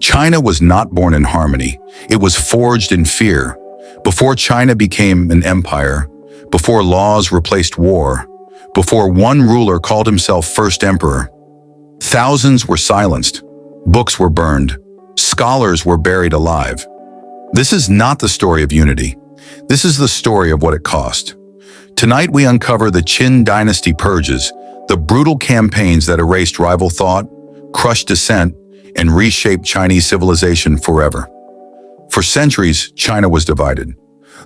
China was not born in harmony. It was forged in fear. Before China became an empire, before laws replaced war, before one ruler called himself first emperor, thousands were silenced, books were burned, scholars were buried alive. This is not the story of unity. This is the story of what it cost. Tonight we uncover the Qin Dynasty Purges, the brutal campaigns that erased rival thought, crushed dissent, and reshaped Chinese civilization forever. For centuries, China was divided.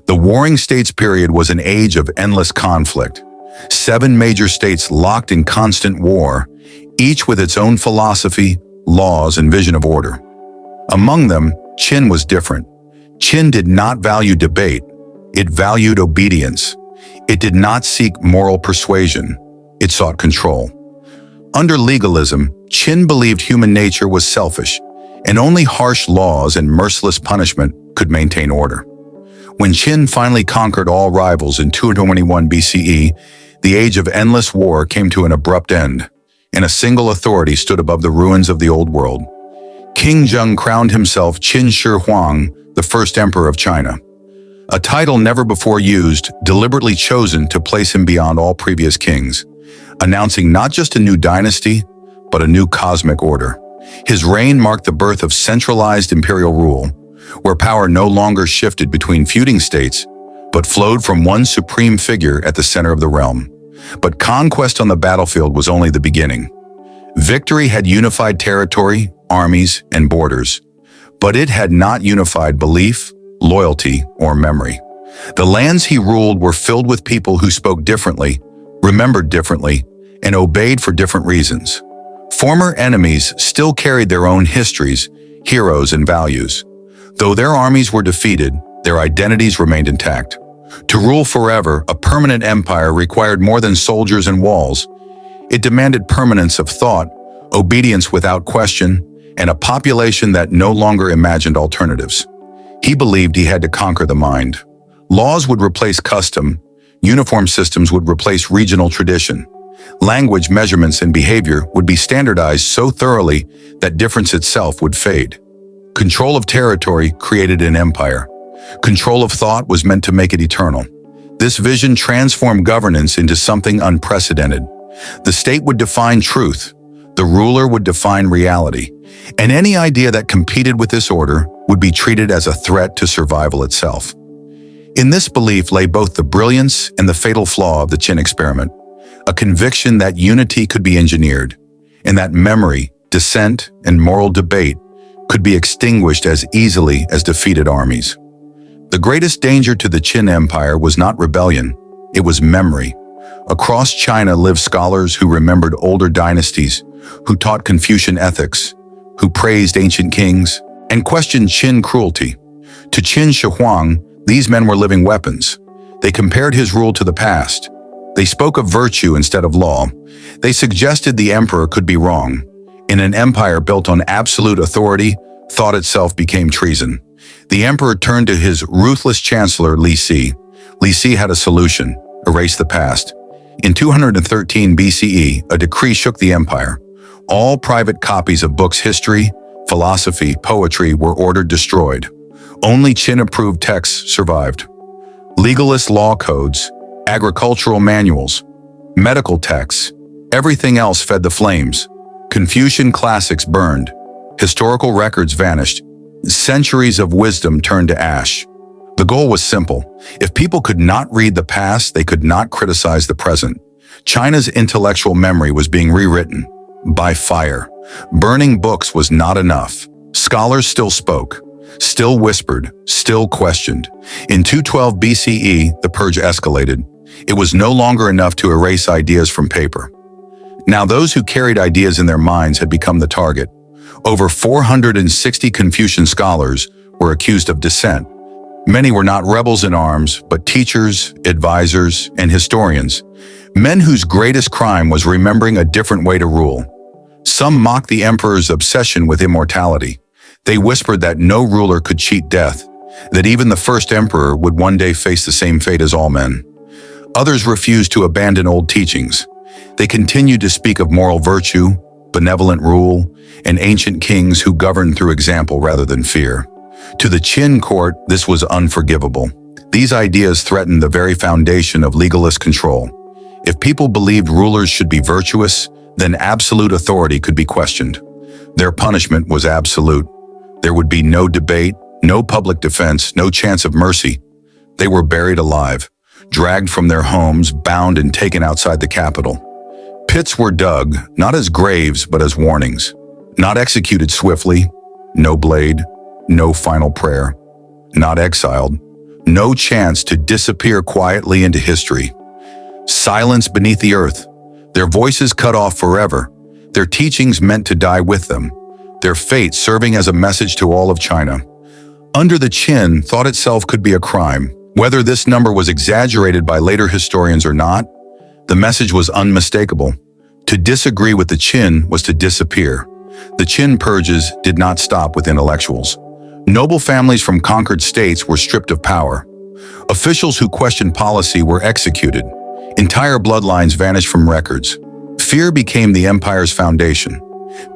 The Warring States period was an age of endless conflict. 7 major states locked in constant war, each with its own philosophy, laws, and vision of order. Among them, Qin was different. Qin did not value debate. It valued obedience. It did not seek moral persuasion. It sought control. Under legalism, Qin believed human nature was selfish, and only harsh laws and merciless punishment could maintain order. When Qin finally conquered all rivals in 221 BCE, the age of endless war came to an abrupt end, and a single authority stood above the ruins of the old world. King Zheng crowned himself Qin Shi Huang, the first emperor of China. A title never before used, deliberately chosen to place him beyond all previous kings, announcing not just a new dynasty, but a new cosmic order. His reign marked the birth of centralized imperial rule, where power no longer shifted between feuding states, but flowed from one supreme figure at the center of the realm. But conquest on the battlefield was only the beginning. Victory had unified territory, armies, and borders, but it had not unified belief, loyalty, or memory. The lands he ruled were filled with people who spoke differently, remembered differently, and obeyed for different reasons. Former enemies still carried their own histories, heroes, and values. Though their armies were defeated, their identities remained intact. To rule forever, a permanent empire required more than soldiers and walls. It demanded permanence of thought, obedience without question, and a population that no longer imagined alternatives. He believed he had to conquer the mind. Laws would replace custom, uniform systems would replace regional tradition. Language, measurements, and behavior would be standardized so thoroughly that difference itself would fade. Control of territory created an empire. Control of thought was meant to make it eternal. This vision transformed governance into something unprecedented. The state would define truth. The ruler would define reality. And any idea that competed with this order would be treated as a threat to survival itself. In this belief lay both the brilliance and the fatal flaw of the Qin experiment, a conviction that unity could be engineered, and that memory, dissent, and moral debate could be extinguished as easily as defeated armies. The greatest danger to the Qin Empire was not rebellion, it was memory. Across China lived scholars who remembered older dynasties, who taught Confucian ethics, who praised ancient kings, and questioned Qin cruelty. To Qin Shi Huang, these men were living weapons. They compared his rule to the past. They spoke of virtue instead of law. They suggested the emperor could be wrong. In an empire built on absolute authority, thought itself became treason. The emperor turned to his ruthless chancellor, Li Si. Li Si had a solution: erase the past. In 213 BCE, a decree shook the empire. All private copies of books' history, philosophy, poetry were ordered destroyed. Only Qin-approved texts survived. Legalist law codes, agricultural manuals, medical texts, everything else fed the flames. Confucian classics burned. Historical records vanished. Centuries of wisdom turned to ash. The goal was simple. If people could not read the past, they could not criticize the present. China's intellectual memory was being rewritten by fire. Burning books was not enough. Scholars still spoke, still whispered, still questioned. In 212 BCE, the purge escalated. It was no longer enough to erase ideas from paper. Now those who carried ideas in their minds had become the target. Over 460 Confucian scholars were accused of dissent. Many were not rebels in arms, but teachers, advisors, and historians, men whose greatest crime was remembering a different way to rule. Some mocked the emperor's obsession with immortality. They whispered that no ruler could cheat death, that even the first emperor would one day face the same fate as all men. Others refused to abandon old teachings. They continued to speak of moral virtue, benevolent rule, and ancient kings who governed through example rather than fear. To the Qin court, this was unforgivable. These ideas threatened the very foundation of legalist control. If people believed rulers should be virtuous, then absolute authority could be questioned. Their punishment was absolute. There would be no debate, no public defense, no chance of mercy. They were buried alive, dragged from their homes, bound and taken outside the capital. Pits were dug, not as graves, but as warnings. Not executed swiftly, no blade, no final prayer. Not exiled, no chance to disappear quietly into history. Silence beneath the earth, their voices cut off forever, their teachings meant to die with them, their fate serving as a message to all of China. Under the Qin, thought itself could be a crime. Whether this number was exaggerated by later historians or not, the message was unmistakable. To disagree with the Qin was to disappear. The Qin Purges did not stop with intellectuals. Noble families from conquered states were stripped of power. Officials who questioned policy were executed. Entire bloodlines vanished from records. Fear became the empire's foundation.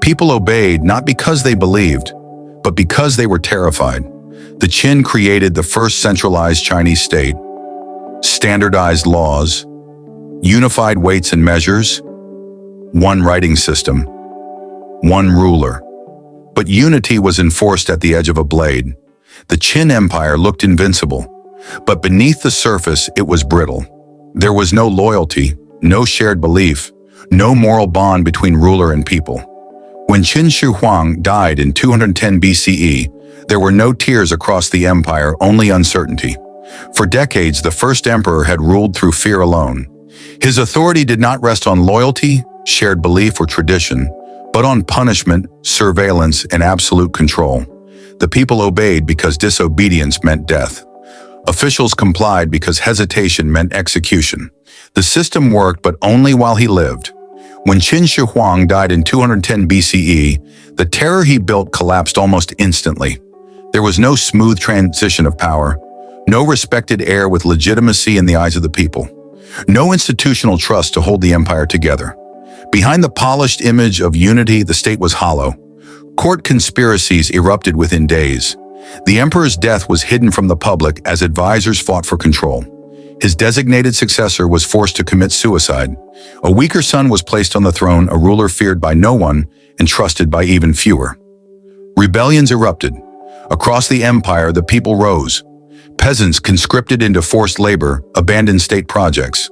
People obeyed not because they believed, but because they were terrified. The Qin created the first centralized Chinese state, standardized laws, unified weights and measures, one writing system, one ruler. But unity was enforced at the edge of a blade. The Qin Empire looked invincible, but beneath the surface it was brittle. There was no loyalty, no shared belief, no moral bond between ruler and people. When Qin Shi Huang died in 210 BCE, there were no tears across the empire, only uncertainty. For decades, the first emperor had ruled through fear alone. His authority did not rest on loyalty, shared belief, or tradition, but on punishment, surveillance, and absolute control. The people obeyed because disobedience meant death. Officials complied because hesitation meant execution. The system worked, but only while he lived. When Qin Shi Huang died in 210 BCE, the terror he built collapsed almost instantly. There was no smooth transition of power, no respected heir with legitimacy in the eyes of the people, no institutional trust to hold the empire together. Behind the polished image of unity, the state was hollow. Court conspiracies erupted within days. The emperor's death was hidden from the public as advisors fought for control. His designated successor was forced to commit suicide. A weaker son was placed on the throne, a ruler feared by no one and trusted by even fewer. Rebellions erupted. Across the empire, the people rose. Peasants conscripted into forced labor, abandoned state projects.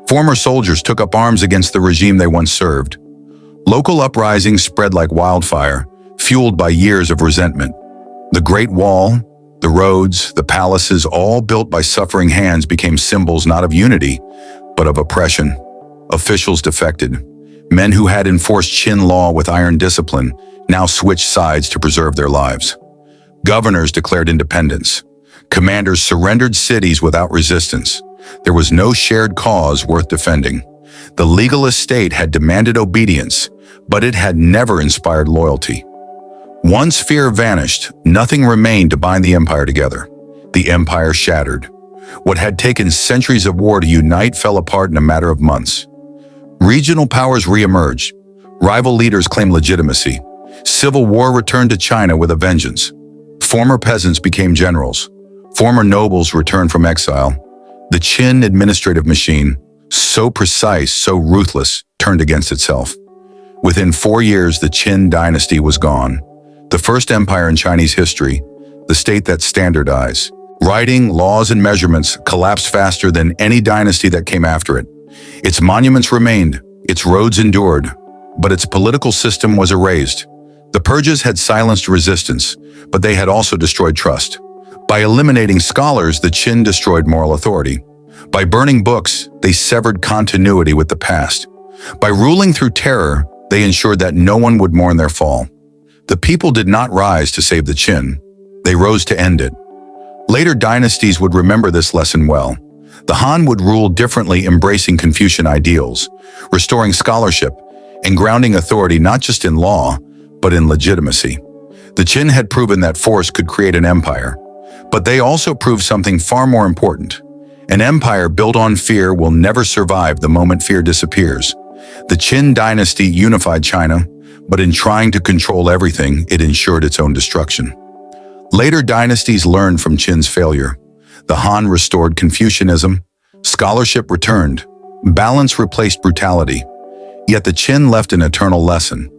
Former soldiers took up arms against the regime they once served. Local uprisings spread like wildfire, fueled by years of resentment. The Great Wall, the roads, the palaces, all built by suffering hands, became symbols not of unity, but of oppression. Officials defected. Men who had enforced Qin law with iron discipline now switched sides to preserve their lives. Governors declared independence. Commanders surrendered cities without resistance. There was no shared cause worth defending. The legalist state had demanded obedience, but it had never inspired loyalty. Once fear vanished, nothing remained to bind the empire together. The empire shattered. What had taken centuries of war to unite fell apart in a matter of months. Regional powers re-emerged. Rival leaders claimed legitimacy. Civil war returned to China with a vengeance. Former peasants became generals. Former nobles returned from exile. The Qin administrative machine, so precise, so ruthless, turned against itself. Within 4 years, the Qin dynasty was gone. The first empire in Chinese history, the state that standardized. Writing, laws, and measurements collapsed faster than any dynasty that came after it. Its monuments remained, its roads endured, but its political system was erased. The Purges had silenced resistance, but they had also destroyed trust. By eliminating scholars, the Qin destroyed moral authority. By burning books, they severed continuity with the past. By ruling through terror, they ensured that no one would mourn their fall. The people did not rise to save the Qin. They rose to end it. Later dynasties would remember this lesson well. The Han would rule differently, embracing Confucian ideals, restoring scholarship, and grounding authority not just in law, but in legitimacy. The Qin had proven that force could create an empire, but they also proved something far more important. An empire built on fear will never survive the moment fear disappears. The Qin dynasty unified China, but in trying to control everything, it ensured its own destruction. Later dynasties learned from Qin's failure. The Han restored Confucianism, scholarship returned, balance replaced brutality. Yet the Qin left an eternal lesson.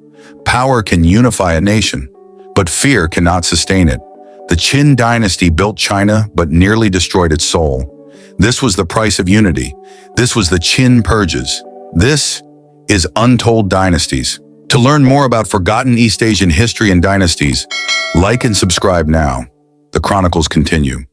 Power can unify a nation, but fear cannot sustain it. The Qin dynasty built China but nearly destroyed its soul. This was the price of unity. This was the Qin Purges. This is Untold Dynasties. To learn more about forgotten East Asian history and dynasties, like and subscribe now. The chronicles continue.